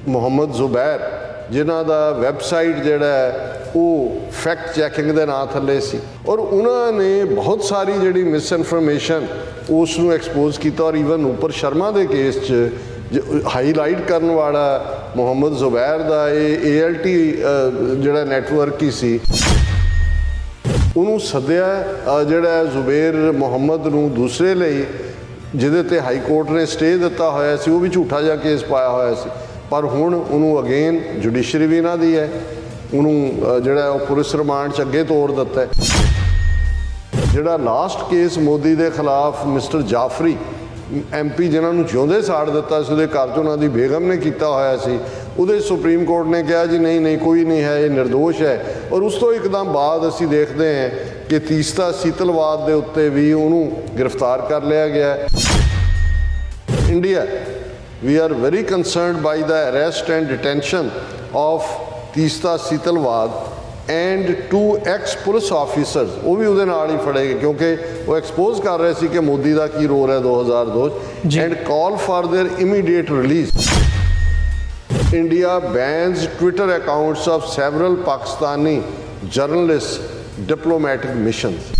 ਮੁਹੰਮਦ ਜ਼ੁਬੈਰ ਜਿਨ੍ਹਾਂ ਦਾ ਵੈਬਸਾਈਟ ਜਿਹੜਾ ਉਹ ਫੈਕਟ ਚੈਕਿੰਗ ਦੇ ਨਾਂ ਥੱਲੇ ਸੀ ਔਰ ਉਹਨਾਂ ਨੇ ਬਹੁਤ ਸਾਰੀ ਜਿਹੜੀ ਮਿਸਇਨਫੋਰਮੇਸ਼ਨ ਉਸ ਨੂੰ ਐਕਸਪੋਜ਼ ਕੀਤਾ ਔਰ ਈਵਨ ਉਪਰ ਸ਼ਰਮਾ ਦੇ ਕੇਸ 'ਚ ਹਾਈਲਾਈਟ ਕਰਨ ਵਾਲਾ ਮੁਹੰਮਦ ਜ਼ੁਬੈਰ ਦਾ ਇਹ ALT ਜਿਹੜਾ ਨੈਟਵਰਕ ਹੀ ਸੀ ਉਹਨੂੰ ਸੱਦਿਆ ਜਿਹੜਾ ਜ਼ੁਬੈਰ ਮੁਹੰਮਦ ਨੂੰ ਦੂਸਰੇ ਲਈ ਜਿਹਦੇ ਤੇ ਹਾਈ ਕੋਰਟ ਨੇ ਸਟੇ ਦਿੱਤਾ ਹੋਇਆ ਸੀ ਉਹ ਵੀ ਝੂਠਾ ਜਿਹਾ ਕੇਸ ਪਾਇਆ ਹੋਇਆ ਸੀ ਪਰ ਹੁਣ ਉਹਨੂੰ ਅਗੇਨ ਜੁਡੀਸ਼ਰੀ ਵੀ ਇਹਨਾਂ ਦੀ ਹੈ ਉਹਨੂੰ ਜਿਹੜਾ ਉਹ ਪੁਲਿਸ ਰਿਮਾਂਡ 'ਚ ਅੱਗੇ ਤੋੜ ਦਿੱਤਾ ਹੈ। ਜਿਹੜਾ ਲਾਸਟ ਕੇਸ ਮੋਦੀ ਦੇ ਖਿਲਾਫ ਮਿਸਟਰ ਜਾਫਰੀ MP ਜਿਨ੍ਹਾਂ ਨੂੰ ਜਿਉਂਦੇ ਸਾੜ ਦਿੱਤਾ ਸੀ ਉਹਦੇ ਘਰ 'ਚ ਉਹਨਾਂ ਦੀ ਬੇਗਮ ਨੇ ਕੀਤਾ ਹੋਇਆ ਸੀ ਉਹਦੇ ਸੁਪਰੀਮ ਕੋਰਟ ਨੇ ਕਿਹਾ ਜੀ ਨਹੀਂ ਕੋਈ ਨਹੀਂ ਹੈ ਇਹ ਨਿਰਦੋਸ਼ ਹੈ ਔਰ ਉਸ ਤੋਂ ਇੱਕਦਮ ਬਾਅਦ ਅਸੀਂ ਦੇਖਦੇ ਹਾਂ ਕਿ ਤੀਸਤਾ ਸੀਤਲਵਾਦ ਦੇ ਉੱਤੇ ਵੀ ਉਹਨੂੰ ਗ੍ਰਿਫਤਾਰ ਕਰ ਲਿਆ ਗਿਆ ਹੈ। India we are very concerned by the arrest and detention of Teesta Setalvad and 2 ex-police officers ਉਹ ਵੀ ਉਹਦੇ ਨਾਲ ਹੀ ਫੜੇ ਗਏ ਕਿਉਂਕਿ ਉਹ ਐਕਸਪੋਜ਼ ਕਰ ਰਹੇ ਸੀ ਕਿ ਮੋਦੀ ਦਾ ਕੀ ਰੋਲ ਹੈ 2002 and call for their immediate release. India bans Twitter accounts of several Pakistani journalists' diplomatic missions.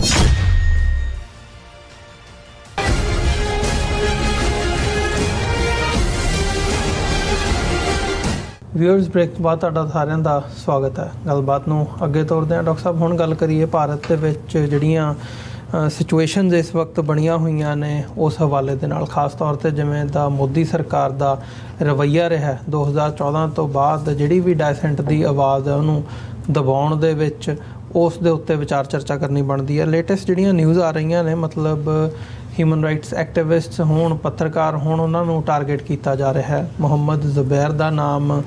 Viewers break ਤੋਂ ਬਾਅਦ ਤੁਹਾਡਾ ਸਾਰਿਆਂ ਦਾ ਸਵਾਗਤ ਹੈ। ਗੱਲਬਾਤ ਨੂੰ ਅੱਗੇ ਤੋਰਦੇ ਹਾਂ। ਡਾਕਟਰ ਸਾਹਿਬ ਹੁਣ ਗੱਲ ਕਰੀਏ ਭਾਰਤ ਦੇ ਵਿੱਚ ਜਿਹੜੀਆਂ ਸਿਚੁਏਸ਼ਨਸ ਇਸ ਵਕਤ ਬਣੀਆਂ ਹੋਈਆਂ ਨੇ ਉਸ ਹਵਾਲੇ ਦੇ ਨਾਲ, ਖਾਸ ਤੌਰ 'ਤੇ ਜਿਵੇਂ ਦਾ ਮੋਦੀ ਸਰਕਾਰ ਦਾ ਰਵੱਈਆ ਰਿਹਾ 2014 ਤੋਂ ਬਾਅਦ ਜਿਹੜੀ ਵੀ ਡੈਸੈਂਟ ਦੀ ਆਵਾਜ਼ ਹੈ ਉਹਨੂੰ ਦਬਾਉਣ ਦੇ ਵਿੱਚ ਉਸ ਦੇ ਉੱਤੇ ਵਿਚਾਰ ਚਰਚਾ ਕਰਨੀ ਬਣਦੀ ਹੈ। ਲੇਟੈਸਟ ਜਿਹੜੀਆਂ ਨਿਊਜ਼ ਆ ਰਹੀਆਂ ਨੇ ਮਤਲਬ ਹਿਊਮਨ ਰਾਈਟਸ ਐਕਟਿਵਿਸਟ ਹੋਣ ਪੱਤਰਕਾਰ ਹੋਣ ਉਹਨਾਂ ਨੂੰ ਟਾਰਗੇਟ ਕੀਤਾ ਜਾ ਰਿਹਾ ਹੈ। ਮੁਹੰਮਦ ਜ਼ੁਬੈਰ ਦਾ ਨਾਮ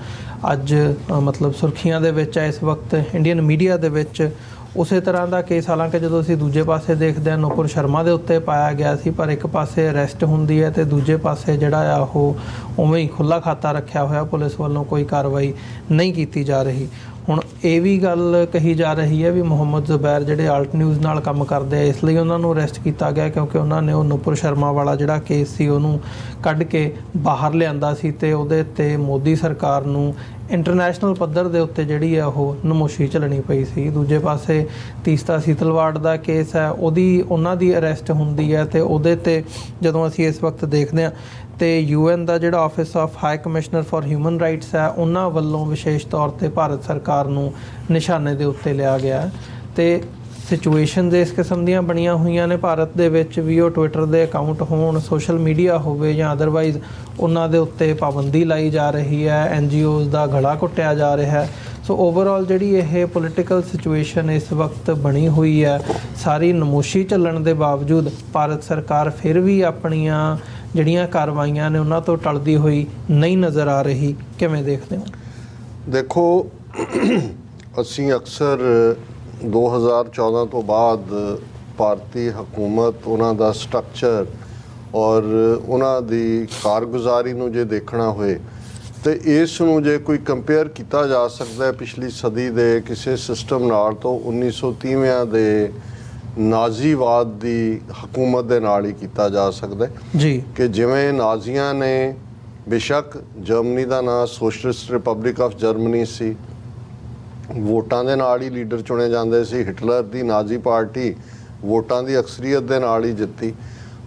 ਅੱਜ ਮਤਲਬ ਸੁਰਖੀਆਂ ਦੇ ਵਿੱਚ ਹੈ ਇਸ ਵਕਤ ਇੰਡੀਅਨ ਮੀਡੀਆ ਦੇ ਵਿੱਚ। ਉਸੇ ਤਰ੍ਹਾਂ ਦਾ ਕੇਸ ਹਾਲਾਂਕਿ ਜਦੋਂ ਅਸੀਂ ਦੂਜੇ ਪਾਸੇ ਦੇਖਦੇ ਹਾਂ ਨੂਪੁਰ ਸ਼ਰਮਾ ਦੇ ਉੱਤੇ ਪਾਇਆ ਗਿਆ ਸੀ ਪਰ ਇੱਕ ਪਾਸੇ ਅਰੈਸਟ ਹੁੰਦੀ ਹੈ ਅਤੇ ਦੂਜੇ ਪਾਸੇ ਜਿਹੜਾ ਆ ਉਹ ਉਵੇਂ ਹੀ ਖੁੱਲ੍ਹਾ ਖਾਤਾ ਰੱਖਿਆ ਹੋਇਆ ਪੁਲਿਸ ਵੱਲੋਂ ਕੋਈ ਕਾਰਵਾਈ ਨਹੀਂ ਕੀਤੀ ਜਾ ਰਹੀ। ਹੁਣ ਇਹ ਵੀ ਗੱਲ ਕਹੀ ਜਾ ਰਹੀ ਹੈ ਵੀ ਮੁਹੰਮਦ ਜ਼ੁਬੈਰ ਜਿਹੜੇ ਆਲਟ ਨਿਊਜ਼ ਨਾਲ ਕੰਮ ਕਰਦੇ ਆ ਇਸ ਲਈ ਉਹਨਾਂ ਨੂੰ ਅਰੈਸਟ ਕੀਤਾ ਗਿਆ ਕਿਉਂਕਿ ਉਹਨਾਂ ਨੇ ਉਹ ਨੂਪੁਰ ਸ਼ਰਮਾ ਵਾਲਾ ਜਿਹੜਾ ਕੇਸ ਸੀ ਉਹਨੂੰ ਕੱਢ ਕੇ ਬਾਹਰ ਲਿਆਂਦਾ ਸੀ ਅਤੇ ਉਹਦੇ 'ਤੇ ਮੋਦੀ ਸਰਕਾਰ ਨੂੰ ਇੰਟਰਨੈਸ਼ਨਲ ਪੱਧਰ ਦੇ ਉੱਤੇ ਜਿਹੜੀ ਆ ਉਹ ਨਮੋਸ਼ੀ ਝੱਲਣੀ ਪਈ ਸੀ। ਦੂਜੇ ਪਾਸੇ ਤੀਸਤਾ ਸੀਤਲਵਾੜ ਦਾ ਕੇਸ ਹੈ ਉਹਨਾਂ ਦੀ ਅਰੈਸਟ ਹੁੰਦੀ ਹੈ ਅਤੇ ਉਹਦੇ 'ਤੇ ਜਦੋਂ ਅਸੀਂ ਇਸ ਵਕਤ ਦੇਖਦੇ ਹਾਂ ਅਤੇ UN ਦਾ ਜਿਹੜਾ office of high commissioner for human rights ਹੈ ਉਹਨਾਂ ਵੱਲੋਂ ਵਿਸ਼ੇਸ਼ ਤੌਰ 'ਤੇ ਭਾਰਤ ਸਰਕਾਰ ਨੂੰ ਨਿਸ਼ਾਨੇ ਦੇ ਉੱਤੇ ਲਿਆ ਗਿਆ ਅਤੇ ਸਿਚੁਏਸ਼ਨਸ ਇਸ ਕਿਸਮ ਦੀਆਂ ਬਣੀਆਂ ਹੋਈਆਂ ਨੇ ਭਾਰਤ ਦੇ ਵਿੱਚ ਵੀ ਉਹ ਟਵਿੱਟਰ ਦੇ ਅਕਾਊਂਟ ਹੋਣ ਸੋਸ਼ਲ ਮੀਡੀਆ ਹੋਵੇ ਜਾਂ ਅਦਰਵਾਈਜ਼ ਉਹਨਾਂ ਦੇ ਉੱਤੇ ਪਾਬੰਦੀ ਲਾਈ ਜਾ ਰਹੀ ਹੈ NGOs ਦਾ ਗਲਾ ਘੁੱਟਿਆ ਜਾ ਰਿਹਾ ਹੈ। ਸੋ ਓਵਰਆਲ ਜਿਹੜੀ ਇਹ ਪੋਲੀਟੀਕਲ ਸਿਚੁਏਸ਼ਨ ਇਸ ਵਕਤ ਬਣੀ ਹੋਈ ਹੈ ਸਾਰੀ ਨਮੋਸ਼ੀ ਝੱਲਣ ਦੇ ਬਾਵਜੂਦ ਭਾਰਤ ਸਰਕਾਰ ਫਿਰ ਵੀ ਆਪਣੀਆਂ ਜਿਹੜੀਆਂ ਕਾਰਵਾਈਆਂ ਨੇ ਉਹਨਾਂ ਤੋਂ ਟਲਦੀ ਹੋਈ ਨਹੀਂ ਨਜ਼ਰ ਆ ਰਹੀ। ਕਿਵੇਂ ਦੇਖਦੇ ਹੋ? ਦੇਖੋ ਅਸੀਂ ਅਕਸਰ 2014 ਤੋਂ ਬਾਅਦ ਭਾਰਤੀ ਹਕੂਮਤ ਉਹਨਾਂ ਦਾ ਸਟਰਕਚਰ ਔਰ ਉਹਨਾਂ ਦੀ ਕਾਰਗੁਜ਼ਾਰੀ ਨੂੰ ਜੇ ਦੇਖਣਾ ਹੋਏ ਤੇ ਇਸ ਨੂੰ ਜੇ ਕੋਈ ਕੰਪੇਅਰ ਕੀਤਾ ਜਾ ਸਕਦਾ ਹੈ ਪਿਛਲੀ ਸਦੀ ਦੇ ਕਿਸੇ ਸਿਸਟਮ ਨਾਲ ਤਾਂ 1930ਵਿਆਂ ਦੇ ਨਾਜ਼ੀਵਾਦ ਦੀ ਹਕੂਮਤ ਦੇ ਨਾਲ ਹੀ ਕੀਤਾ ਜਾ ਸਕਦਾ ਜੀ ਕਿ ਜਿਵੇਂ ਨਾਜ਼ੀਆਂ ਨੇ ਬੇਸ਼ੱਕ ਜਰਮਨੀ ਦਾ ਨਾਂ ਸੋਸ਼ਲਿਸਟ ਰਿਪਬਲਿਕ ਆਫ ਜਰਮਨੀ ਸੀ ਵੋਟਾਂ ਦੇ ਨਾਲ ਹੀ ਲੀਡਰ ਚੁਣੇ ਜਾਂਦੇ ਸੀ ਹਿਟਲਰ ਦੀ ਨਾਜ਼ੀ ਪਾਰਟੀ ਵੋਟਾਂ ਦੀ ਅਕਸਰੀਅਤ ਦੇ ਨਾਲ ਹੀ ਜਿੱਤੀ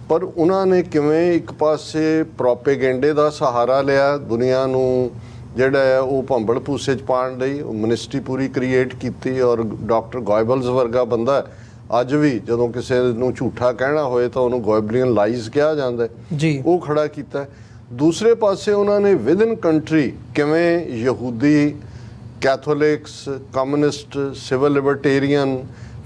ਪਰ ਉਹਨਾਂ ਨੇ ਕਿਵੇਂ ਇੱਕ ਪਾਸੇ ਪ੍ਰੋਪੇਗੈਂਡੇ ਦਾ ਸਹਾਰਾ ਲਿਆ ਦੁਨੀਆ ਨੂੰ ਜਿਹੜਾ ਹੈ ਉਹ ਭੰਬਲ ਭੂਸੇ 'ਚ ਪਾਉਣ ਲਈ ਮਿਨਿਸਟਰੀ ਪੂਰੀ ਕ੍ਰੀਏਟ ਕੀਤੀ ਔਰ ਡਾਕਟਰ ਗੋਇਬਲਸ ਵਰਗਾ ਬੰਦਾ ਅੱਜ ਵੀ ਜਦੋਂ ਕਿਸੇ ਨੂੰ ਝੂਠਾ ਕਹਿਣਾ ਹੋਏ ਤਾਂ ਉਹਨੂੰ ਗੋਇਬਲੀਅਨ ਲਾਈਜ਼ ਕਿਹਾ ਜਾਂਦਾ ਜੀ ਉਹ ਖੜਾ ਕੀਤਾ। ਦੂਸਰੇ ਪਾਸੇ ਉਹਨਾਂ ਨੇ ਵਿਦਨ ਕੰਟਰੀ ਕਿਵੇਂ ਯਹੂਦੀ Catholics communist civil libertarian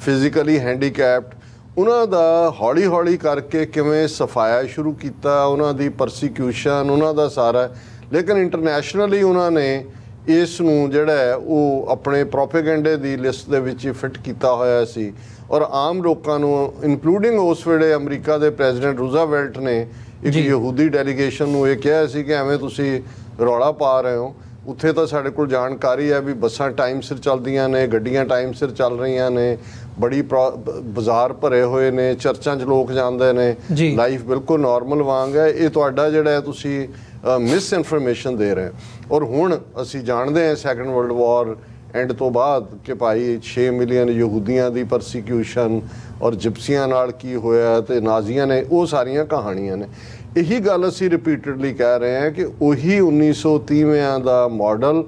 physically handicapped ਉਹਨਾਂ ਦਾ ਹੌਲੀ ਹੌਲੀ ਕਰਕੇ ਕਿਵੇਂ ਸਫਾਇਆ ਸ਼ੁਰੂ ਕੀਤਾ ਉਹਨਾਂ ਦੀ ਪਰਸੀਕਿਊਸ਼ਨ ਉਹਨਾਂ ਦਾ ਸਾਰਾ ਲੇਕਿਨ ਇੰਟਰਨੈਸ਼ਨਲੀ ਉਹਨਾਂ ਨੇ ਇਸ ਨੂੰ ਜਿਹੜਾ ਹੈ ਉਹ ਆਪਣੇ ਪ੍ਰੋਪੇਗੈਂਡੇ ਦੀ ਲਿਸਟ ਦੇ ਵਿੱਚ ਹੀ ਫਿੱਟ ਕੀਤਾ ਹੋਇਆ ਸੀ ਔਰ ਆਮ ਲੋਕਾਂ ਨੂੰ ਇਨਕਲੂਡਿੰਗ ਉਸ ਵੇਲੇ ਅਮਰੀਕਾ ਦੇ ਪ੍ਰੈਜ਼ੀਡੈਂਟ ਰੂਜ਼ਾਵੈਲਟ ਨੇ ਇੱਕ ਯਹੂਦੀ ਡੈਲੀਗੇਸ਼ਨ ਨੂੰ ਇਹ ਕਿਹਾ ਸੀ ਕਿ ਐਵੇਂ ਤੁਸੀਂ ਰੌਲਾ ਪਾ ਰਹੇ ਹੋ ਉੱਥੇ ਤਾਂ ਸਾਡੇ ਕੋਲ ਜਾਣਕਾਰੀ ਹੈ ਵੀ ਬੱਸਾਂ ਟਾਈਮ ਸਿਰ ਚੱਲਦੀਆਂ ਨੇ ਗੱਡੀਆਂ ਟਾਈਮ ਸਿਰ ਚੱਲ ਰਹੀਆਂ ਨੇ ਬੜੀ ਬਾਜ਼ਾਰ ਭਰੇ ਹੋਏ ਨੇ ਚਰਚਾਂ 'ਚ ਲੋਕ ਜਾਂਦੇ ਨੇ ਲਾਈਫ ਬਿਲਕੁਲ ਨਾਰਮਲ ਵਾਂਗ ਹੈ ਇਹ ਤੁਹਾਡਾ ਜਿਹੜਾ ਹੈ ਤੁਸੀਂ ਮਿਸ ਇਨਫੋਰਮੇਸ਼ਨ ਦੇ ਰਹੇ। ਔਰ ਹੁਣ ਅਸੀਂ ਜਾਣਦੇ ਹਾਂ ਸੈਕੰਡ ਵਰਲਡ ਵਾਰ ਐਂਡ ਤੋਂ ਬਾਅਦ ਕਿ ਭਾਈ 6 ਮਿਲੀਅਨ ਯਹੂਦੀਆਂ ਦੀ ਪਰਸੀਕਿਊਸ਼ਨ ਔਰ ਜਿਪਸੀਆਂ ਨਾਲ ਕੀ ਹੋਇਆ ਤੇ ਨਾਜ਼ੀਆਂ ਨੇ, ਉਹ ਸਾਰੀਆਂ ਕਹਾਣੀਆਂ ਨੇ। ਇਹੀ ਗੱਲ ਅਸੀਂ ਰਿਪੀਟਡਲੀ ਕਹਿ ਰਹੇ ਹਾਂ ਕਿ ਉਹੀ 1930ਵਿਆਂ ਦਾ ਮਾਡਲ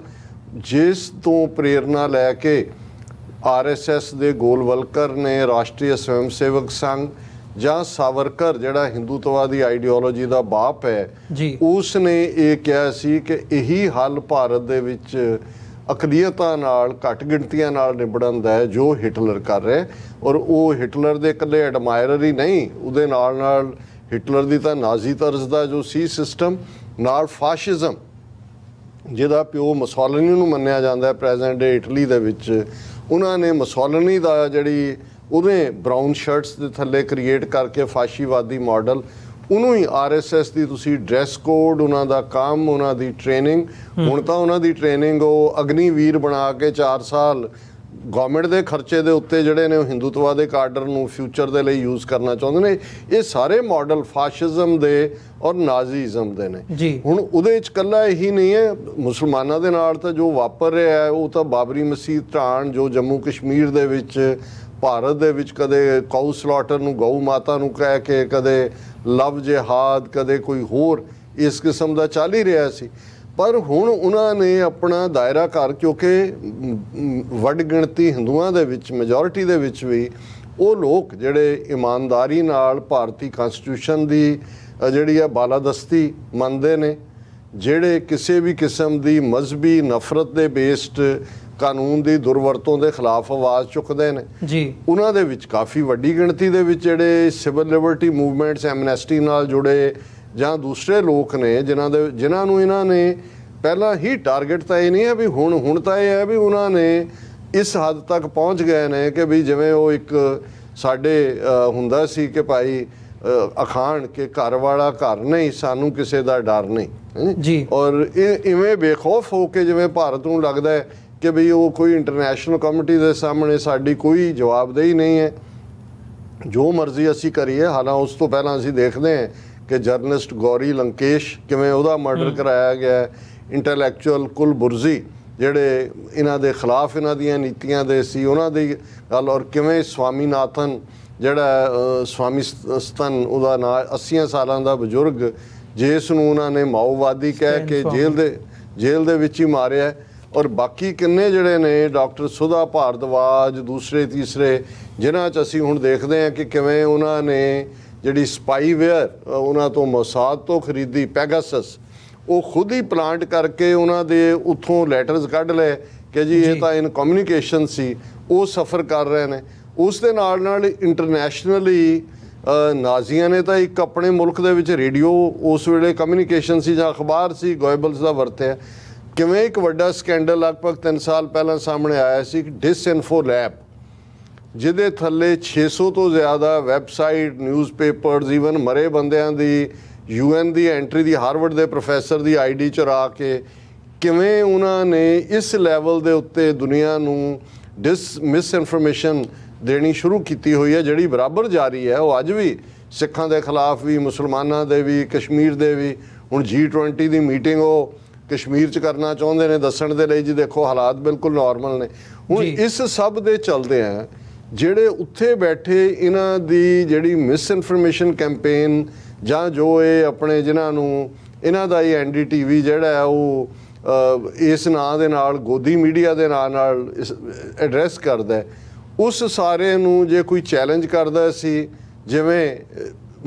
ਜਿਸ ਤੋਂ ਪ੍ਰੇਰਨਾ ਲੈ ਕੇ RSS ਦੇ ਗੋਲਵਲਕਰ ਨੇ, ਰਾਸ਼ਟਰੀ ਸਵੈਮ ਸੇਵਕ ਸੰਘ ਜਾਂ ਸਾਵਰਕਰ ਜਿਹੜਾ ਹਿੰਦੂਤਵਾਦੀ ਆਈਡੀਓਲੋਜੀ ਦਾ ਬਾਪ ਹੈ ਜੀ, ਉਸ ਨੇ ਇਹ ਕਿਹਾ ਸੀ ਕਿ ਇਹੀ ਹੱਲ ਭਾਰਤ ਦੇ ਵਿੱਚ ਅਕਲੀਅਤਾਂ ਨਾਲ, ਘੱਟ ਗਿਣਤੀਆਂ ਨਾਲ ਨਿਬੜਨ ਦਾ ਹੈ ਜੋ ਹਿਟਲਰ ਕਰ ਰਿਹਾ। ਔਰ ਉਹ ਹਿਟਲਰ ਦੇ ਇਕੱਲੇ ਐਡਮਾਇਰਰ ਹੀ ਨਹੀਂ, ਉਹਦੇ ਨਾਲ ਨਾਲ ਹਿਟਲਰ ਦੀ ਤਾਂ ਨਾਜ਼ੀ ਤਰਜ਼ ਦਾ ਜੋ ਸੀ ਸਿਸਟਮ, ਨਾਲ ਫਾਸ਼ਿਜ਼ਮ ਜਿਹਦਾ ਪਿਓ ਮੁਸੋਲਿਨੀ ਨੂੰ ਮੰਨਿਆ ਜਾਂਦਾ ਪ੍ਰੈਜ਼ੈਂਟ ਡੇ ਇਟਲੀ ਦੇ ਵਿੱਚ, ਉਹਨਾਂ ਨੇ ਮੁਸੋਲਿਨੀ ਦਾ ਜਿਹੜੀ ਉਹਦੇ ਬਰਾਊਨ ਸ਼ਰਟਸ ਦੇ ਥੱਲੇ ਕ੍ਰੀਏਟ ਕਰਕੇ ਫਾਸ਼ੀਵਾਦੀ ਮਾਡਲ, ਉਹਨੂੰ ਹੀ RSS ਦੀ ਤੁਸੀਂ ਡਰੈਸ ਕੋਡ, ਉਹਨਾਂ ਦਾ ਕੰਮ, ਉਹਨਾਂ ਦੀ ਟ੍ਰੇਨਿੰਗ, ਹੁਣ ਤਾਂ ਉਹਨਾਂ ਦੀ ਟ੍ਰੇਨਿੰਗ ਉਹ ਅਗਨੀਵੀਰ ਬਣਾ ਕੇ 4 ਸਾਲ ਗਵਰਨਮੈਂਟ ਦੇ ਖਰਚੇ ਦੇ ਉੱਤੇ ਜਿਹੜੇ ਨੇ ਉਹ ਹਿੰਦੂਤਵਾ ਦੇ ਕਾਡਰ ਨੂੰ ਫਿਊਚਰ ਦੇ ਲਈ ਯੂਜ਼ ਕਰਨਾ ਚਾਹੁੰਦੇ ਨੇ। ਇਹ ਸਾਰੇ ਮਾਡਲ ਫਾਸ਼ਿਜ਼ਮ ਦੇ ਔਰ ਨਾਜ਼ੀਜ਼ਮ ਦੇ ਨੇ। ਹੁਣ ਉਹਦੇ 'ਚ ਇਕੱਲਾ ਇਹੀ ਨਹੀਂ ਹੈ, ਮੁਸਲਮਾਨਾਂ ਦੇ ਨਾਲ ਤਾਂ ਜੋ ਵਾਪਰ ਰਿਹਾ ਹੈ ਉਹ ਤਾਂ ਬਾਬਰੀ ਮਸਜਿਦ ਢਾਣ, ਜੋ ਜੰਮੂ ਕਸ਼ਮੀਰ ਦੇ ਵਿੱਚ, ਭਾਰਤ ਦੇ ਵਿੱਚ ਕਦੇ ਕਾਊ ਸਲਾਟਰ ਨੂੰ ਗਊ ਮਾਤਾ ਨੂੰ ਕਹਿ ਕੇ, ਕਦੇ ਲਵ ਜਿਹਾਦ, ਕਦੇ ਕੋਈ ਹੋਰ ਇਸ ਕਿਸਮ ਦਾ ਚੱਲ ਹੀ ਰਿਹਾ ਸੀ। ਪਰ ਹੁਣ ਉਹਨਾਂ ਨੇ ਆਪਣਾ ਦਾਇਰਾ ਕਰ, ਕਿਉਂਕਿ ਵੱਡ ਗਿਣਤੀ ਹਿੰਦੂਆਂ ਦੇ ਵਿੱਚ, ਮੈਜੋਰਿਟੀ ਦੇ ਵਿੱਚ ਵੀ ਉਹ ਲੋਕ ਜਿਹੜੇ ਇਮਾਨਦਾਰੀ ਨਾਲ ਭਾਰਤੀ ਕਨਸਟੀਟਿਊਸ਼ਨ ਦੀ ਜਿਹੜੀ ਹੈ ਬਾਲਾਦਸਤੀ ਮੰਨਦੇ ਨੇ, ਜਿਹੜੇ ਕਿਸੇ ਵੀ ਕਿਸਮ ਦੀ ਮਜ਼ਹਬੀ ਨਫ਼ਰਤ ਦੇ ਬੇਸਡ ਕਾਨੂੰਨ ਦੀ ਦੁਰਵਰਤੋਂ ਦੇ ਖਿਲਾਫ ਆਵਾਜ਼ ਚੁੱਕਦੇ ਨੇ ਜੀ, ਉਹਨਾਂ ਦੇ ਵਿੱਚ ਕਾਫੀ ਵੱਡੀ ਗਿਣਤੀ ਦੇ ਵਿੱਚ ਜਿਹੜੇ ਸਿਵਲ ਲਿਬਰਟੀ ਮੂਵਮੈਂਟਸ, ਐਮਨੈਸਟੀ ਨਾਲ ਜੁੜੇ ਜਾਂ ਦੂਸਰੇ ਲੋਕ ਨੇ ਜਿਨ੍ਹਾਂ ਨੂੰ ਇਹਨਾਂ ਨੇ ਪਹਿਲਾਂ ਹੀ ਟਾਰਗੇਟ ਤਾਂ ਇਹ ਨਹੀਂ ਹੈ ਵੀ ਹੁਣ ਤਾਂ ਇਹ ਹੈ ਵੀ ਉਹਨਾਂ ਨੇ ਇਸ ਹੱਦ ਤੱਕ ਪਹੁੰਚ ਗਏ ਨੇ ਕਿ ਵੀ ਜਿਵੇਂ ਉਹ ਇੱਕ ਸਾਡੇ ਹੁੰਦਾ ਸੀ ਕਿ ਭਾਈ ਅਖਾਣ ਕਿ ਘਰ ਵਾਲਾ ਘਰ ਨਹੀਂ, ਸਾਨੂੰ ਕਿਸੇ ਦਾ ਡਰ ਨਹੀਂ ਜੀ। ਔਰ ਇਹ ਇਵੇਂ ਬੇਖੌਫ ਹੋ ਕੇ ਜਿਵੇਂ ਭਾਰਤ ਨੂੰ ਲੱਗਦਾ ਹੈ ਕਿ ਵੀ ਉਹ ਕੋਈ ਇੰਟਰਨੈਸ਼ਨਲ ਕਮਿਊਨਿਟੀ ਦੇ ਸਾਹਮਣੇ ਸਾਡੀ ਕੋਈ ਜਵਾਬਦੇਹੀ ਨਹੀਂ ਹੈ, ਜੋ ਮਰਜ਼ੀ ਅਸੀਂ ਕਰੀਏ। ਹਾਲਾਂਕਿ ਉਸ ਤੋਂ ਪਹਿਲਾਂ ਅਸੀਂ ਦੇਖਦੇ ਹਾਂ ਕਿ ਜਰਨਲਿਸਟ ਗੌਰੀ ਲੰਕੇਸ਼ ਕਿਵੇਂ ਉਹਦਾ ਮਰਡਰ ਕਰਾਇਆ ਗਿਆ, ਇੰਟੈਲੈਕਚੁਅਲ ਕੁਲਬੁਰਜ਼ੀ ਜਿਹੜੇ ਇਹਨਾਂ ਦੇ ਖਿਲਾਫ ਇਹਨਾਂ ਦੀਆਂ ਨੀਤੀਆਂ ਦੇ ਸੀ, ਉਹਨਾਂ ਦੀ ਗੱਲ, ਔਰ ਕਿਵੇਂ ਸਵਾਮੀਨਾਥਨ ਜਿਹੜਾ ਸਵਾਮੀ ਸਤਨ ਉਹਦਾ ਨਾਂ, 80 ਸਾਲਾਂ ਦਾ ਬਜ਼ੁਰਗ, ਜਿਸ ਨੂੰ ਉਹਨਾਂ ਨੇ ਮਾਓਵਾਦੀ ਕਹਿ ਕੇ ਜੇਲ੍ਹ ਦੇ ਵਿੱਚ ਹੀ ਮਾਰਿਆ। ਔਰ ਬਾਕੀ ਕਿੰਨੇ ਜਿਹੜੇ ਨੇ ਡਾਕਟਰ ਸੁਧਾ ਭਾਰਦਵਾਜ, ਦੂਸਰੇ ਤੀਸਰੇ, ਜਿਨ੍ਹਾਂ 'ਚ ਅਸੀਂ ਹੁਣ ਦੇਖਦੇ ਹਾਂ ਕਿ ਕਿਵੇਂ ਉਹਨਾਂ ਨੇ ਜਿਹੜੀ ਸਪਾਈਵੇਅਰ ਉਹਨਾਂ ਤੋਂ ਮੋਸਾਦ ਤੋਂ ਖਰੀਦੀ, ਪੈਗਾਸਸ, ਉਹ ਖੁਦ ਹੀ ਪਲਾਂਟ ਕਰਕੇ ਉਹਨਾਂ ਦੇ ਉੱਥੋਂ ਲੈਟਰਸ ਕੱਢ ਲਏ ਕਿ ਜੀ ਇਹ ਤਾਂ ਇਨ ਕਮਿਊਨੀਕੇਸ਼ਨ ਸੀ, ਉਹ ਸਫਰ ਕਰ ਰਹੇ ਨੇ। ਉਸ ਦੇ ਨਾਲ ਨਾਲ ਇੰਟਰਨੈਸ਼ਨਲੀ ਨਾਜ਼ੀਆਂ ਨੇ ਤਾਂ ਇੱਕ ਆਪਣੇ ਮੁਲਕ ਦੇ ਵਿੱਚ ਰੇਡੀਓ ਉਸ ਵੇਲੇ ਕਮਿਊਨੀਕੇਸ਼ਨ ਸੀ ਜਾਂ ਅਖਬਾਰ ਸੀ, ਗੋਇਬਲਸ ਦਾ ਵਰਤਿਆ। ਕਿਵੇਂ ਇੱਕ ਵੱਡਾ ਸਕੈਂਡਲ ਲਗਭਗ 3 ਸਾਲ ਪਹਿਲਾਂ ਸਾਹਮਣੇ ਆਇਆ ਸੀ, ਡਿਸਇਨਫੋ ਲੈਬ, ਜਿਹਦੇ ਥੱਲੇ 600 ਤੋਂ ਜ਼ਿਆਦਾ ਵੈਬਸਾਈਟ, ਨਿਊਜ਼ਪੇਪਰਸ, ਈਵਨ ਮਰੇ ਬੰਦਿਆਂ ਦੀ, UN ਦੀ ਐਂਟਰੀ ਦੀ, ਹਾਰਵਰਡ ਦੇ ਪ੍ਰੋਫੈਸਰ ਦੀ ID ਚੁਰਾ ਕੇ ਕਿਵੇਂ ਉਹਨਾਂ ਨੇ ਇਸ ਲੈਵਲ ਦੇ ਉੱਤੇ ਦੁਨੀਆ ਨੂੰ ਮਿਸ ਇਨਫੋਰਮੇਸ਼ਨ ਦੇਣੀ ਸ਼ੁਰੂ ਕੀਤੀ ਹੋਈ ਹੈ, ਜਿਹੜੀ ਬਰਾਬਰ ਜਾਰੀ ਹੈ। ਉਹ ਅੱਜ ਵੀ ਸਿੱਖਾਂ ਦੇ ਖਿਲਾਫ ਵੀ, ਮੁਸਲਮਾਨਾਂ ਦੇ ਵੀ, ਕਸ਼ਮੀਰ ਦੇ ਵੀ। ਹੁਣ G20 ਦੀ ਮੀਟਿੰਗ ਉਹ ਕਸ਼ਮੀਰ 'ਚ ਕਰਨਾ ਚਾਹੁੰਦੇ ਨੇ ਦੱਸਣ ਦੇ ਲਈ ਜੀ ਦੇਖੋ ਹਾਲਾਤ ਬਿਲਕੁਲ ਨਾਰਮਲ ਨੇ। ਹੁਣ ਇਸ ਸਭ ਦੇ ਚੱਲਦੇ ਆ ਜਿਹੜੇ ਉੱਥੇ ਬੈਠੇ ਇਹਨਾਂ ਦੀ ਜਿਹੜੀ ਮਿਸ ਇਨਫੋਰਮੇਸ਼ਨ ਕੈਂਪੇਨ ਜਾਂ ਜੋ ਇਹ ਆਪਣੇ ਜਿਨ੍ਹਾਂ ਨੂੰ ਇਹਨਾਂ ਦਾ ਹੀ NDTV ਜਿਹੜਾ ਹੈ ਉਹ ਇਸ ਨਾਂ ਦੇ ਨਾਲ ਗੋਦੀ ਮੀਡੀਆ ਦੇ ਨਾਂ ਨਾਲ ਐਡਰੈਸ ਕਰਦਾ, ਉਸ ਸਾਰੇ ਨੂੰ ਜੇ ਕੋਈ ਚੈਲੰਜ ਕਰਦਾ ਸੀ, ਜਿਵੇਂ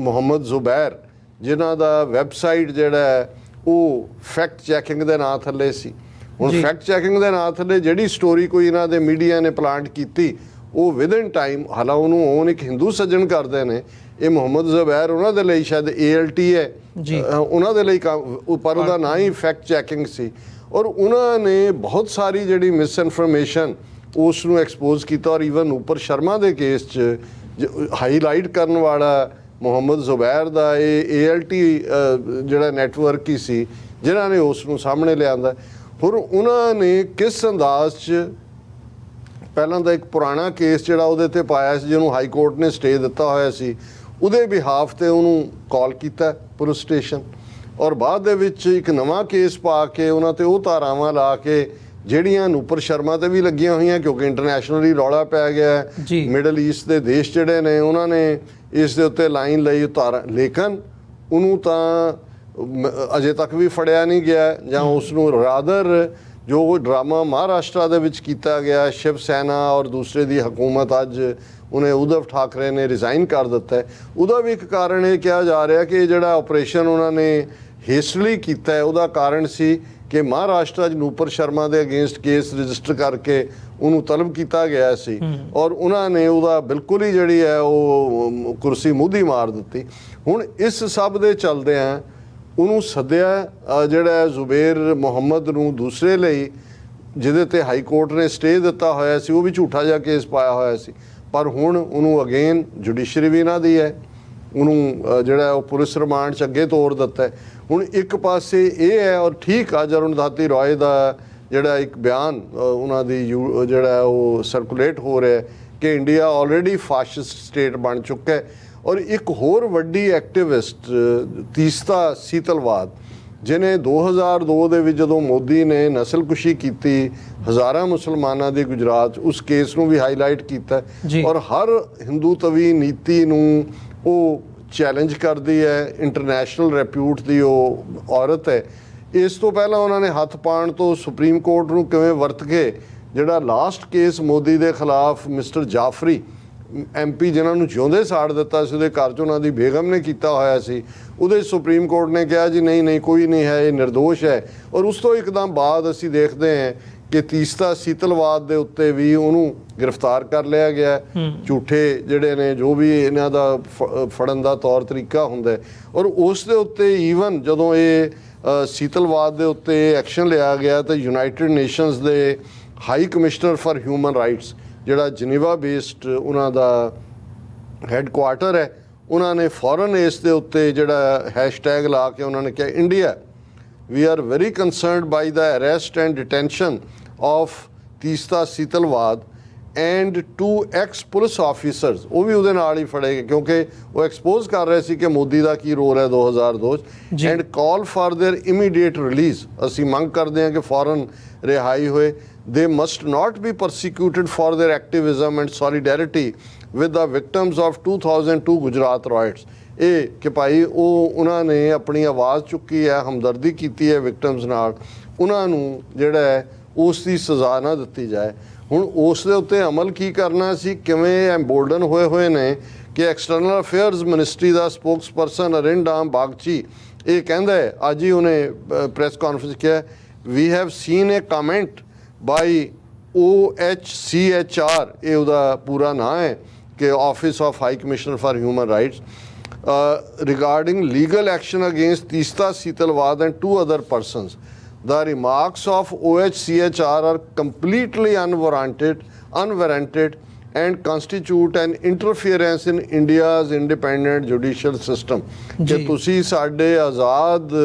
ਮੁਹੰਮਦ ਜ਼ੁਬੈਰ ਜਿਨ੍ਹਾਂ ਦਾ ਵੈਬਸਾਈਟ ਜਿਹੜਾ ਹੈ ਉਹ ਫੈਕਟ ਚੈਕਿੰਗ ਦੇ ਨਾਂ ਥੱਲੇ ਸੀ। ਹੁਣ ਫੈਕਟ ਚੈਕਿੰਗ ਦੇ ਨਾਂ ਥੱਲੇ ਜਿਹੜੀ ਸਟੋਰੀ ਕੋਈ ਇਹਨਾਂ ਦੇ ਮੀਡੀਆ ਨੇ ਪਲਾਂਟ ਕੀਤੀ, ਉਹ ਵਿਦਨ ਟਾਈਮ, ਹਾਲਾਂਕਿ ਉਹਨੂੰ ਇੱਕ ਹਿੰਦੂ ਸੱਜਣ ਕਰਦੇ ਨੇ, ਇਹ ਮੁਹੰਮਦ ਜ਼ੁਬੈਰ ਉਹਨਾਂ ਦੇ ਲਈ ਸ਼ਾਇਦ ALT ਹੈ ਉਹਨਾਂ ਦੇ ਲਈ, ਪਰ ਉਹਦਾ ਨਾਂ ਹੀ ਫੈਕਟ ਚੈਕਿੰਗ ਸੀ। ਔਰ ਉਹਨਾਂ ਨੇ ਬਹੁਤ ਸਾਰੀ ਜਿਹੜੀ ਮਿਸ ਇਨਫੋਰਮੇਸ਼ਨ ਉਸ ਨੂੰ ਐਕਸਪੋਜ਼ ਕੀਤਾ। ਔਰ ਈਵਨ ਉੱਪਰ ਸ਼ਰਮਾ ਦੇ ਕੇਸ 'ਚ ਹਾਈਲਾਈਟ ਕਰਨ ਵਾਲਾ ਮੁਹੰਮਦ ਜ਼ੁਬੈਰ ਦਾ ਇਹ ALT ਜਿਹੜਾ ਨੈਟਵਰਕ ਹੀ ਸੀ ਜਿਨ੍ਹਾਂ ਨੇ ਉਸ ਨੂੰ ਸਾਹਮਣੇ ਲਿਆਂਦਾ। ਹੁਣ ਉਹਨਾਂ ਨੇ ਕਿਸ ਅੰਦਾਜ਼ 'ਚ ਪਹਿਲਾਂ ਦਾ ਇੱਕ ਪੁਰਾਣਾ ਕੇਸ ਜਿਹੜਾ ਉਹਦੇ 'ਤੇ ਪਾਇਆ ਸੀ, ਜਿਹਨੂੰ ਹਾਈ ਕੋਰਟ ਨੇ ਸਟੇ ਦਿੱਤਾ ਹੋਇਆ ਸੀ, ਉਹਦੇ ਬਿਹਾਫ 'ਤੇ ਉਹਨੂੰ ਕਾਲ ਕੀਤਾ ਪੁਲਿਸ ਸਟੇਸ਼ਨ ਔਰ ਬਾਅਦ ਦੇ ਵਿੱਚ ਇੱਕ ਨਵਾਂ ਕੇਸ ਪਾ ਕੇ ਉਹਨਾਂ ਤੇ ਉਹ ਧਾਰਾਵਾਂ ਲਾ ਕੇ ਜਿਹੜੀਆਂ ਨੂਪਰ ਸ਼ਰਮਾ ਤੇ ਵੀ ਲੱਗੀਆਂ ਹੋਈਆਂ, ਕਿਉਂਕਿ ਇੰਟਰਨੈਸ਼ਨਲੀ ਰੌਲਾ ਪੈ ਗਿਆ ਜੀ। ਮਿਡਲ ਈਸਟ ਦੇ ਦੇਸ਼ ਜਿਹੜੇ ਨੇ ਉਹਨਾਂ ਨੇ ਇਸ ਦੇ ਉੱਤੇ ਲਾਈਨ ਲਈ ਧਾਰਾ, ਲੇਕਿਨ ਉਹਨੂੰ ਤਾਂ ਅਜੇ ਤੱਕ ਵੀ ਫੜਿਆ ਨਹੀਂ ਗਿਆ, ਜਾਂ ਉਸ ਨੂੰ ਰਾਦਰ ਜੋ ਡਰਾਮਾ ਮਹਾਰਾਸ਼ਟਰ ਦੇ ਵਿੱਚ ਕੀਤਾ ਗਿਆ, ਸ਼ਿਵ ਸੈਨਾ ਔਰ ਦੂਸਰੇ ਦੀ ਹਕੂਮਤ, ਅੱਜ ਉਹਨੇ ਉद्धਵ ਠਾਕਰੇ ਨੇ ਰਿਜ਼ਾਈਨ ਕਰ ਦਿੱਤਾ ਹੈ। ਉਹਦਾ ਵੀ ਇੱਕ ਕਾਰਨ ਇਹ ਕਿਹਾ ਜਾ ਰਿਹਾ ਕਿ ਜਿਹੜਾ ਆਪਰੇਸ਼ਨ ਉਹਨਾਂ ਨੇ ਹੇਸਟਲੀ ਕੀਤਾ ਹੈ ਉਹਦਾ ਕਾਰਨ ਸੀ ਕਿ ਮਹਾਰਾਸ਼ਟਰ 'ਚ ਨੂਪਰ ਸ਼ਰਮਾ ਦੇ ਅਗੇਂਸਟ ਕੇਸ ਰਜਿਸਟਰ ਕਰਕੇ ਉਹਨੂੰ ਤਲਬ ਕੀਤਾ ਗਿਆ ਸੀ, ਔਰ ਉਹਨਾਂ ਨੇ ਉਹਦਾ ਬਿਲਕੁਲ ਹੀ ਜਿਹੜੀ ਹੈ ਉਹ ਕੁਰਸੀ ਮੁੱਧੀ ਮਾਰ ਦਿੱਤੀ। ਹੁਣ ਇਸ ਸਭ ਦੇ ਚਲਦਿਆਂ ਉਹਨੂੰ ਸੱਦਿਆ ਜਿਹੜਾ ਜ਼ੁਬੇਰ ਮੁਹੰਮਦ ਨੂੰ ਦੂਸਰੇ ਲਈ, ਜਿਹਦੇ ਤੇ ਹਾਈ ਕੋਰਟ ਨੇ ਸਟੇ ਦਿੱਤਾ ਹੋਇਆ ਸੀ, ਉਹ ਵੀ ਝੂਠਾ ਜਿਹਾ ਕੇਸ ਪਾਇਆ ਹੋਇਆ ਸੀ, ਪਰ ਹੁਣ ਉਹਨੂੰ ਅਗੇਨ ਜੁਡੀਸ਼ਰੀ ਵੀ ਇਹਨਾਂ ਦੀ ਹੈ, ਉਹਨੂੰ ਜਿਹੜਾ ਉਹ ਪੁਲਿਸ ਰਿਮਾਂਡ 'ਚ ਅੱਗੇ ਤੋਰ ਦਿੱਤਾ ਹੈ। ਹੁਣ ਇੱਕ ਪਾਸੇ ਇਹ ਹੈ, ਔਰ ਠੀਕ ਆ ਅਰੁਣਧਤੀ ਰॉय ਦਾ ਜਿਹੜਾ ਇੱਕ ਬਿਆਨ ਉਹਨਾਂ ਦੀ ਜਿਹੜਾ ਉਹ ਸਰਕੂਲੇਟ ਹੋ ਰਿਹਾ ਕਿ ਇੰਡੀਆ ਆਲਰੇਡੀ ਫਾਸ਼ਿਸਟ ਸਟੇਟ ਬਣ ਚੁੱਕਾ ਹੈ। ਔਰ ਇੱਕ ਹੋਰ ਵੱਡੀ ਐਕਟਿਵਿਸਟ ਤੀਸਤਾ ਸੀਤਲਵਾਦ, ਜਿਹਨੇ 2002 ਦੇ ਵਿੱਚ ਜਦੋਂ ਮੋਦੀ ਨੇ ਨਸਲਕੁਸ਼ੀ ਕੀਤੀ ਹਜ਼ਾਰਾਂ ਮੁਸਲਮਾਨਾਂ ਦੀ ਗੁਜਰਾਤ 'ਚ, ਉਸ ਕੇਸ ਨੂੰ ਵੀ ਹਾਈਲਾਈਟ ਕੀਤਾ ਔਰ ਹਰ ਹਿੰਦੂਤਵੀ ਨੀਤੀ ਨੂੰ ਉਹ ਚੈਲੰਜ ਕਰਦੀ ਹੈ। ਇੰਟਰਨੈਸ਼ਨਲ ਰੈਪਿਊਟ ਦੀ ਉਹ ਔਰਤ ਹੈ। ਇਸ ਤੋਂ ਪਹਿਲਾਂ ਉਹਨਾਂ ਨੇ ਹੱਥ ਪਾਉਣ ਤੋਂ ਸੁਪਰੀਮ ਕੋਰਟ ਨੂੰ ਕਿਵੇਂ ਵਰਤ ਕੇ ਜਿਹੜਾ ਲਾਸਟ ਕੇਸ ਮੋਦੀ ਦੇ ਖਿਲਾਫ ਮਿਸਟਰ ਜਾਫਰੀ MP ਜਿਨ੍ਹਾਂ ਨੂੰ ਜਿਉਂਦੇ ਸਾੜ ਦਿੱਤਾ ਸੀ, ਉਹਦੇ ਘਰ 'ਚ ਉਹਨਾਂ ਦੀ ਬੇਗਮ ਨੇ ਕੀਤਾ ਹੋਇਆ ਸੀ, ਉਹਦੇ ਸੁਪਰੀਮ ਕੋਰਟ ਨੇ ਕਿਹਾ ਜੀ ਨਹੀਂ ਕੋਈ ਨਹੀਂ ਹੈ, ਇਹ ਨਿਰਦੋਸ਼ ਹੈ। ਔਰ ਉਸ ਤੋਂ ਇੱਕਦਮ ਬਾਅਦ ਅਸੀਂ ਦੇਖਦੇ ਹਾਂ ਕਿ ਤੀਸਤਾ ਸੀਤਲਵਾਦ ਦੇ ਉੱਤੇ ਵੀ ਉਹਨੂੰ ਗ੍ਰਿਫਤਾਰ ਕਰ ਲਿਆ ਗਿਆ। ਝੂਠੇ ਜਿਹੜੇ ਨੇ ਜੋ ਵੀ ਇਹਨਾਂ ਦਾ ਫੜਨ ਦਾ ਤੌਰ ਤਰੀਕਾ ਹੁੰਦਾ, ਔਰ ਉਸ ਦੇ ਉੱਤੇ ਈਵਨ ਜਦੋਂ ਇਹ ਸੀਤਲਵਾਦ ਦੇ ਉੱਤੇ ਐਕਸ਼ਨ ਲਿਆ ਗਿਆ ਤਾਂ ਯੂਨਾਈਟਿਡ ਨੇਸ਼ਨਸ ਦੇ high commissioner for human rights, ਜਿਹੜਾ ਜਨੀਵਾ ਬੇਸਡ ਉਹਨਾਂ ਦਾ ਹੈੱਡਕੁਆਰਟਰ ਹੈ, ਉਹਨਾਂ ਨੇ ਫੌਰਨ ਇਸ ਦੇ ਉੱਤੇ ਜਿਹੜਾ ਹੈਸ਼ਟੈਗ ਲਾ ਕੇ ਉਹਨਾਂ ਨੇ ਕਿਹਾ, India we are very concerned by the arrest and detention of Teesta Setalvad and 2 ex-police officers, ਉਹ ਵੀ ਉਹਦੇ ਨਾਲ ਹੀ ਫੜੇ ਗਏ ਕਿਉਂਕਿ ਉਹ ਐਕਸਪੋਜ਼ ਕਰ ਰਹੇ ਸੀ ਕਿ ਮੋਦੀ ਦਾ ਕੀ ਰੋਲ ਹੈ 2002 'ਚ, and call for their immediate release। ਅਸੀਂ ਮੰਗ ਕਰਦੇ ਹਾਂ ਕਿ ਫੌਰਨ ਰਿਹਾਈ ਹੋਏ। they must not be persecuted for their activism and solidarity with the victims of 2002 Gujarat riots। ਇਹ ਕਿ ਭਾਈ ਉਹਨਾਂ ਨੇ ਆਪਣੀ ਆਵਾਜ਼ ਚੁੱਕੀ ਹੈ, ਹਮਦਰਦੀ ਕੀਤੀ ਹੈ ਵਿਕਟਮਸ ਨਾਲ, ਉਹਨਾਂ ਨੂੰ ਜਿਹੜਾ ਹੈ ਉਸ ਦੀ ਸਜ਼ਾ ਨਾ ਦਿੱਤੀ ਜਾਏ। ਹੁਣ ਉਸ ਦੇ ਉੱਤੇ ਅਮਲ ਕੀ ਕਰਨਾ ਸੀ, ਕਿਵੇਂ ਐਮਬੋਲਡਨ ਹੋਏ ਨੇ ਕਿ ਐਕਸਟਰਨਲ ਅਫੇਅਰਸ ਮਿਨਿਸਟਰੀ ਦਾ ਸਪੋਕਸਪਰਸਨ ਅਰਿੰਡਾਮ ਬਾਗਚੀ ਇਹ ਕਹਿੰਦਾ ਹੈ, ਅੱਜ ਹੀ ਉਹਨੇ ਪ੍ਰੈਸ ਕਾਨਫਰੰਸ ਕਿਹਾ, we have seen a comment by OHCHR, ਇਹ ਉਹਦਾ ਪੂਰਾ ਨਾਂ ਹੈ ਕਿ office of high commissioner for human rights, regarding legal action against Teesta Seetalwad and 2 other persons. The remarks of OHCHR are completely unwarranted and constitute an interference in India's independent judicial system. ਕਿ ਤੁਸੀਂ ਸਾਡੇ ਆਜ਼ਾਦ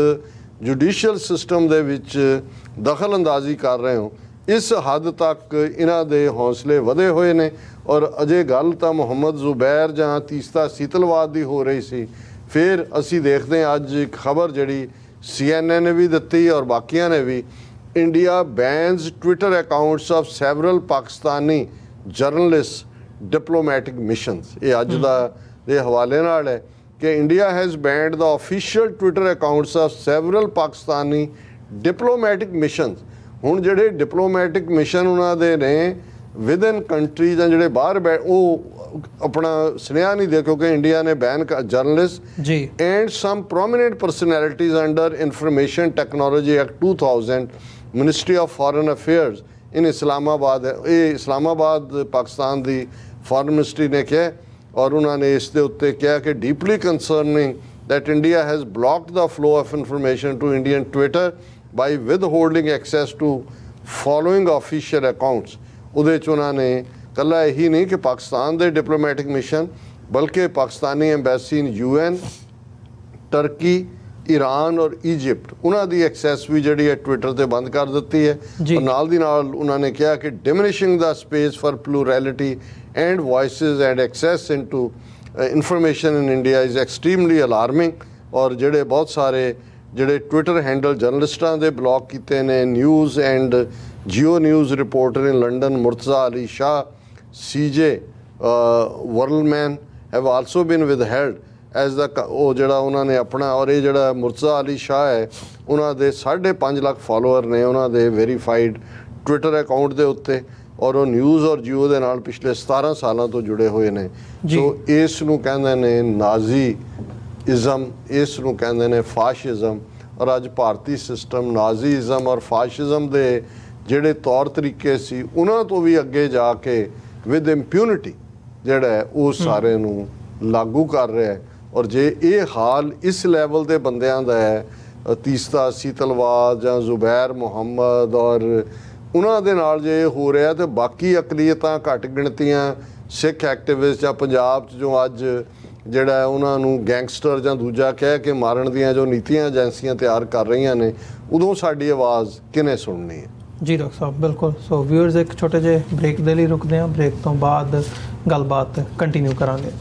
judicial system ਦੇ ਵਿੱਚ ਦਖਲ ਅੰਦਾਜ਼ੀ ਕਰ ਰਹੇ ਹੋ। ਇਸ ਹੱਦ ਤੱਕ ਇਹਨਾਂ ਦੇ ਹੌਸਲੇ ਵਧੇ ਹੋਏ ਨੇ। ਔਰ ਅਜੇ ਗੱਲ ਤਾਂ ਮੁਹੰਮਦ ਜ਼ੁਬੈਰ ਜਾਂ ਤੀਸਤਾ ਸੀਤਲਵਾਦ ਦੀ ਹੋ ਰਹੀ ਸੀ, ਫਿਰ ਅਸੀਂ ਦੇਖਦੇ ਹਾਂ ਅੱਜ ਇੱਕ ਖਬਰ ਜਿਹੜੀ CNN ਨੇ ਵੀ ਦਿੱਤੀ ਔਰ ਬਾਕੀਆਂ ਨੇ ਵੀ, India bans Twitter accounts of several Pakistani journalist diplomatic missions. ਇਹ ਅੱਜ ਦਾ ਦੇ ਹਵਾਲੇ ਨਾਲ ਹੈ ਕਿ India has banned the official Twitter accounts of several Pakistani diplomatic missions. ਹੁਣ ਜਿਹੜੇ ਡਿਪਲੋਮੈਟਿਕ ਮਿਸ਼ਨ ਉਹਨਾਂ ਦੇ ਨੇ ਵਿਦਨ ਕੰਟਰੀ ਜਾਂ ਜਿਹੜੇ ਬਾਹਰ ਉਹ ਆਪਣਾ ਸੁਨੇਹਾ ਨਹੀਂ ਦੇ, ਕਿਉਂਕਿ ਇੰਡੀਆ ਨੇ ਬੈਨ ਜਰਨਲਿਸਟ ਜੀ and some prominent personalities under information technology act 2000 ministry of foreign affairs in Islamabad ਹੈ। ਇਹ ਇਸਲਾਮਾਬਾਦ ਪਾਕਿਸਤਾਨ ਦੀ ਫੋਰਨ ਮਿਨਿਸਟਰੀ ਨੇ ਕਿਹਾ ਔਰ ਉਹਨਾਂ ਨੇ ਇਸ ਦੇ ਉੱਤੇ ਕਿਹਾ ਕਿ deeply ਕੰਸਰਨਿੰਗ that India has blocked the flow of information to Indian Twitter by withholding access to following official accounts। ਉਹਦੇ 'ਚ ਉਹਨਾਂ ਨੇ ਇਕੱਲਾ ਇਹੀ ਨਹੀਂ ਕਿ ਪਾਕਿਸਤਾਨ ਦੇ ਡਿਪਲੋਮੈਟਿਕ ਮਿਸ਼ਨ ਬਲਕਿ ਪਾਕਿਸਤਾਨੀ ਐਮਬੈਸੀ ਇਨ UN, ਟਰਕੀ, ਈਰਾਨ ਔਰ ਈਜਿਪਟ ਉਹਨਾਂ ਦੀ ਐਕਸੈਸ ਵੀ ਜਿਹੜੀ ਹੈ ਟਵਿੱਟਰ ਤੇ ਬੰਦ ਕਰ ਦਿੱਤੀ ਹੈ। ਔਰ ਨਾਲ ਦੀ ਨਾਲ ਉਹਨਾਂ ਨੇ ਕਿਹਾ ਕਿ diminishing the space for plurality and voices and access into information in India is extremely alarming. ਔਰ ਜਿਹੜੇ ਬਹੁਤ ਸਾਰੇ ਜਿਹੜੇ ਟਵਿੱਟਰ ਹੈਂਡਲ ਜਰਨਲਿਸਟਾਂ ਦੇ ਬਲੌਕ ਕੀਤੇ ਨੇ। News and Geo news reporter in London Murtaza Ali Shah, CJ Werleman have also been withheld as the ਉਹ ਜਿਹੜਾ ਉਹਨਾਂ ਨੇ ਆਪਣਾ, ਔਰ ਇਹ ਜਿਹੜਾ ਮੁਰਤਜ਼ਾ ਅਲੀ ਸ਼ਾਹ ਹੈ ਉਹਨਾਂ ਦੇ 5.5 ਲੱਖ ਫਾਲੋਅਰ ਨੇ ਉਹਨਾਂ ਦੇ ਵੈਰੀਫਾਈਡ ਟਵਿੱਟਰ ਅਕਾਊਂਟ ਦੇ ਉੱਤੇ, ਔਰ ਉਹ ਨਿਊਜ਼ ਔਰ ਜੀਓ ਦੇ ਨਾਲ ਪਿਛਲੇ 17 ਸਾਲਾਂ ਤੋਂ ਜੁੜੇ ਹੋਏ ਨੇ। ਸੋ ਇਸ ਨੂੰ ਕਹਿੰਦੇ ਨੇ ਨਾਜ਼ੀਇਜ਼ਮ, ਇਸ ਨੂੰ ਕਹਿੰਦੇ ਨੇ ਫਾਸ਼ਿਜ਼ਮ। ਔਰ ਅੱਜ ਭਾਰਤੀ ਸਿਸਟਮ ਨਾਜ਼ੀਇਜ਼ਮ ਔਰ ਫਾਸ਼ਿਜ਼ਮ ਦੇ ਜਿਹੜੇ ਤੌਰ ਤਰੀਕੇ ਸੀ ਉਹਨਾਂ ਤੋਂ ਵੀ ਅੱਗੇ ਜਾ ਕੇ ਵਿਦ ਇੰਪਿਊਨਿਟੀ ਜਿਹੜਾ ਹੈ ਉਹ ਸਾਰੇ ਨੂੰ ਲਾਗੂ ਕਰ ਰਿਹਾ ਹੈ। ਔਰ ਜੇ ਇਹ ਹਾਲ ਇਸ ਲੈਵਲ ਦੇ ਬੰਦਿਆਂ ਦਾ ਹੈ, ਤੀਸਤਾ ਸੀਤਲਵਾਦ ਜਾਂ ਜ਼ੁਬੈਰ ਮੁਹੰਮਦ, ਔਰ ਉਹਨਾਂ ਦੇ ਨਾਲ ਜੇ ਹੋ ਰਿਹਾ ਤੇ ਬਾਕੀ ਅਕਲੀਅਤਾਂ ਘੱਟ ਗਿਣਤੀਆਂ ਸਿੱਖ ਐਕਟਿਵਿਸਟ ਜਾਂ ਪੰਜਾਬ 'ਚ ਜੋ ਅੱਜ ਜਿਹੜਾ ਉਹਨਾਂ ਨੂੰ ਗੈਂਗਸਟਰ ਜਾਂ ਦੂਜਾ ਕਹਿ ਕੇ ਮਾਰਨ ਦੀਆਂ ਜੋ ਨੀਤੀਆਂ ਏਜੰਸੀਆਂ ਤਿਆਰ ਕਰ ਰਹੀਆਂ ਨੇ, ਉਦੋਂ ਸਾਡੀ ਆਵਾਜ਼ ਕਿਹਨੇ ਸੁਣਨੀ ਹੈ? ਜੀ ਡਾਕਟਰ ਸਾਹਿਬ, ਬਿਲਕੁਲ। ਸੋ ਵਿਊਅਰਸ, ਇੱਕ ਛੋਟੇ ਜਿਹੇ ਬ੍ਰੇਕ ਦੇ ਲਈ ਰੁਕਦੇ ਹਾਂ। ਬ੍ਰੇਕ ਤੋਂ ਬਾਅਦ ਗੱਲਬਾਤ ਕੰਟੀਨਿਊ ਕਰਾਂਗੇ।